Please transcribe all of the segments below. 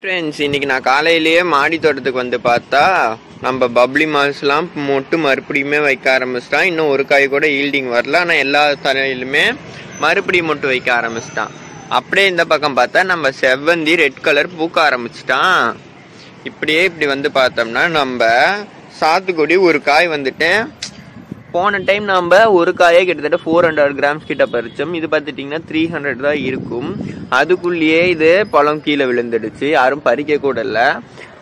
Friends, இன்னைக்கு நான் காலையிலேயே மாடி தோட்டத்துக்கு வந்து பார்த்தா நம்ம பப்ளி மால்ஸ்லாம் மொட்டு மறுபடியுமே வைக்க ஆரம்பிச்சிட்டான். இன்னும் ஒரு காய் கூட ஈல்டிங் வரல, ஆனால் எல்லா தலையிலுமே மறுபடியும் மொட்டு வைக்க ஆரம்பிச்சிட்டான். அப்படியே இந்த பக்கம் பார்த்தா நம்ம செவ்வந்தி ரெட் கலர் பூக்க ஆரம்பிச்சிட்டான். இப்படி வந்து பார்த்தோம்னா நம்ம சாத்துக்குடி ஒரு காய் வந்துட்டு போன டைம் நம்ம ஒரு காயே கிட்டத்தட்ட 400 கிராம்ஸ் கிட்ட பறிச்சோம். இது பார்த்துட்டிங்கன்னா 300 தான் இருக்கும். அதுக்குள்ளேயே இது பழம் கீழே விழுந்துடுச்சு, யாரும் பறிக்க கூட இல்லை.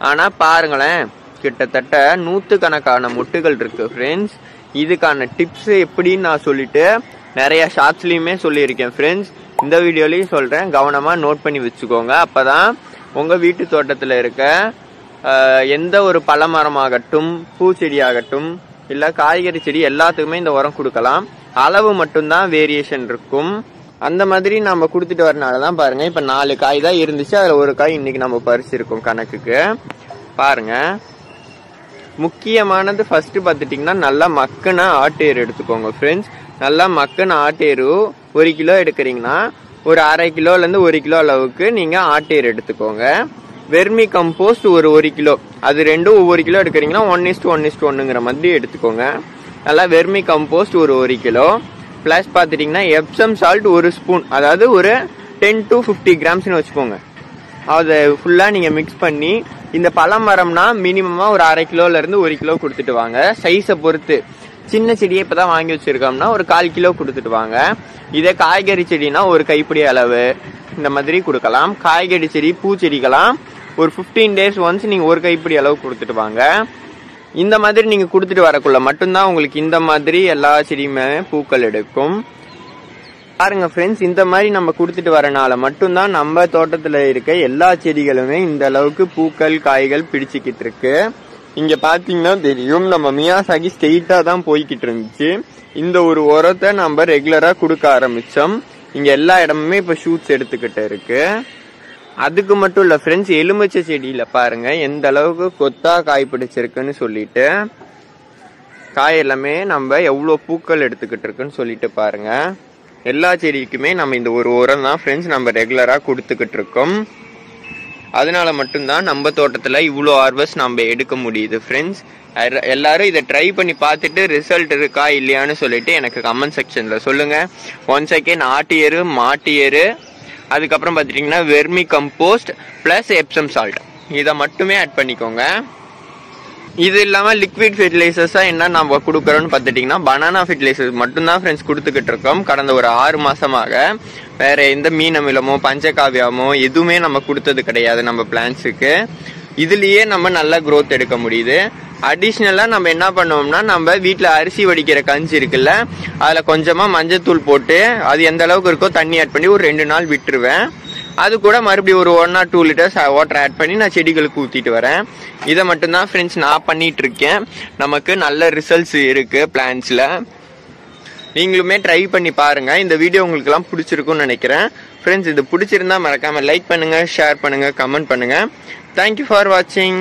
ஆனால் பாருங்களேன், கிட்டத்தட்ட 100கணக்கான மொட்டுகள் இருக்கு ஃப்ரெண்ட்ஸ். இதுக்கான டிப்ஸ் எப்படின்னு நான் சொல்லிட்டு நிறைய ஷார்ட்ஸ்லையுமே சொல்லியிருக்கேன் ஃப்ரெண்ட்ஸ். இந்த வீடியோலையும் சொல்கிறேன், கவனமாக நோட் பண்ணி வச்சுக்கோங்க. அப்போ தான் உங்கள் வீட்டு தோட்டத்தில் இருக்க எந்த ஒரு பழமரமாகட்டும், பூச்செடி ஆகட்டும், இல்லை காய்கறி செடி எல்லாத்துக்குமே இந்த உரம் கொடுக்கலாம். அளவு மட்டும்தான் வேரியேஷன் இருக்கும். அந்த மாதிரி நம்ம கொடுத்துட்டு வரனால தான் பாருங்க, இப்போ 4 காய் தான் இருந்துச்சு, அதில் ஒரு காய் இன்னைக்கு நம்ம பறிச்சிருக்கோம் கணக்குக்கு. பாருங்க, முக்கியமானது ஃபர்ஸ்ட் பார்த்துட்டிங்கன்னா நல்லா மக்கின ஆட்டேரு எடுத்துக்கோங்க ஃப்ரெண்ட்ஸ். நல்லா மக்கின ஆட்டேரு 1 கிலோ எடுக்கிறீங்கன்னா ஒரு 1/2 கிலோலேருந்து 1 கிலோ அளவுக்கு நீங்கள் ஆட்டேரு எடுத்துக்கோங்க. வெர்மி கம்போஸ்ட் ஒரு 1 கிலோ, அது ரெண்டும் ஒவ்வொரு கிலோ எடுக்கிறீங்கன்னா 1:1:1ங்கிற மாதிரி எடுத்துக்கோங்க. நல்லா வெர்மி கம்போஸ்ட் ஒரு 1 கிலோ ப்ளஸ் பார்த்துட்டிங்கன்னா எப்சம் சால்ட் 1 ஸ்பூன், அதாவது ஒரு 10 to 50 கிராம்ஸ்னு வச்சுக்கோங்க. அதை ஃபுல்லாக நீங்கள் மிக்ஸ் பண்ணி, இந்த பழமரம்னா மினிமமாக ஒரு 1/2 கிலோலேருந்து 1 கிலோ கொடுத்துட்டு வாங்க. சைஸை பொறுத்து, சின்ன செடியை இப்போ தான் வாங்கி வச்சுருக்கோம்னா ஒரு 1/4 கிலோ கொடுத்துட்டு வாங்க. இதே காய்கறி செடினா ஒரு கைப்பிடி அளவு இந்த மாதிரி கொடுக்கலாம். காய்கறி செடி, பூச்செடிக்கெல்லாம் ஒரு 15 days ஒன்ஸ் நீங்கள் ஒரு கைப்பிடி அளவு கொடுத்துட்டு வாங்க. இந்த மாதிரி நீங்கள் கொடுத்துட்டு வரக்குள்ள மட்டும்தான் உங்களுக்கு இந்த மாதிரி எல்லா செடியுமே பூக்கள் எடுக்கும். பாருங்க ஃப்ரெண்ட்ஸ், இந்த மாதிரி நம்ம கொடுத்துட்டு வரனால மட்டும்தான் நம்ம தோட்டத்தில் இருக்க எல்லா செடிகளுமே இந்த அளவுக்கு பூக்கள் காய்கள் பிடிச்சிக்கிட்டு இருக்கு. இங்க பாத்தீங்கன்னா தெரியும், நம்ம மியாசாகி ஸ்ட்ரெயிட்டா தான் போய்கிட்டு இருந்துச்சு. இந்த ஒரு உரத்தை நம்ம ரெகுலரா கொடுக்க ஆரம்பிச்சோம். இங்க எல்லா இடமுமே இப்ப ஷூட்ஸ் எடுத்துக்கிட்டு இருக்கு. அதுக்கு மட்டும் இல்ல ஃப்ரெண்ட்ஸ், எலுமிச்சை செடியில பாருங்க எந்த அளவுக்கு கொத்தா காய் பிடிச்சிருக்குன்னு சொல்லிட்டு, காய் எல்லாமே நம்ம எவ்வளவு பூக்கள் எடுத்துக்கிட்டு இருக்குன்னு சொல்லிட்டு பாருங்க. எல்லா செடிக்குமே நம்ம இந்த ஒரு உரம் தான் ஃப்ரெண்ட்ஸ் நம்ம ரெகுலரா கொடுத்துக்கிட்டு இருக்கோம். அதனால மட்டும்தான் நம்ம தோட்டத்துல இவ்வளோ ஹார்வெஸ்ட் நம்ம எடுக்க முடியுது ஃப்ரெண்ட்ஸ். எல்லாரும் இதை ட்ரை பண்ணி பார்த்துட்டு ரிசல்ட் இருக்கா இல்லையான்னு சொல்லிட்டு எனக்கு கமெண்ட் செக்ஷன்ல சொல்லுங்க. ஒன் செகண்ட், ஆட்டு எரு, மாட்டு எரு, அதுக்கப்புறம் பார்த்துட்டிங்கன்னா vermicompost plus Epsom salt, இதை மட்டுமே ஆட் பண்ணிக்கோங்க. இது இல்லாமல் லிக்விட் ஃபெர்டிலைசர்ஸாக என்ன நம்ம கொடுக்குறோன்னு பார்த்துட்டிங்கன்னா பனானா ஃபெர்டிலைசர்ஸ் மட்டும்தான் ஃப்ரெண்ட்ஸ் கொடுத்துக்கிட்டு இருக்கோம் கடந்த ஒரு 6 மாசமாக. வேற எந்த மீன் அமிலமோ பஞ்சகாவியமோ எதுவுமே நம்ம கொடுத்தது கிடையாது நம்ம பிளான்ட்ஸுக்கு. இதுலேயே நம்ம நல்ல க்ரோத் எடுக்க முடியுது. அடிஷ்னலாக நம்ம என்ன பண்ணுவோம்னா, நம்ம வீட்டில் அரிசி வடிக்கிற கஞ்சி இருக்குல்ல, அதில் கொஞ்சமாக மஞ்சத்தூள் போட்டு அது எந்த அளவுக்கு இருக்கோ தண்ணி ஆட் பண்ணி ஒரு 2 நாள் விட்டுருவேன். அது கூட மறுபடியும் ஒரு 1 or 2 liters வாட்டர் ஆட் பண்ணி நான் செடிகளுக்கு ஊற்றிட்டு வரேன். இதை மட்டும்தான் ஃப்ரெண்ட்ஸ் நான் பண்ணிட்டு இருக்கேன். நமக்கு நல்ல ரிசல்ட்ஸ் இருக்கு பிளான்ட்ஸில். நீங்களுமே ட்ரை பண்ணி பாருங்க. இந்த வீடியோ உங்களுக்கு எல்லாம் பிடிச்சிருக்கும்னு நினைக்கிறேன் ஃப்ரெண்ட்ஸ். இது பிடிச்சிருந்தா மறக்காம லைக் பண்ணுங்க, ஷேர் பண்ணுங்க, கமெண்ட் பண்ணுங்க. தேங்க்யூ ஃபார் வாட்சிங்.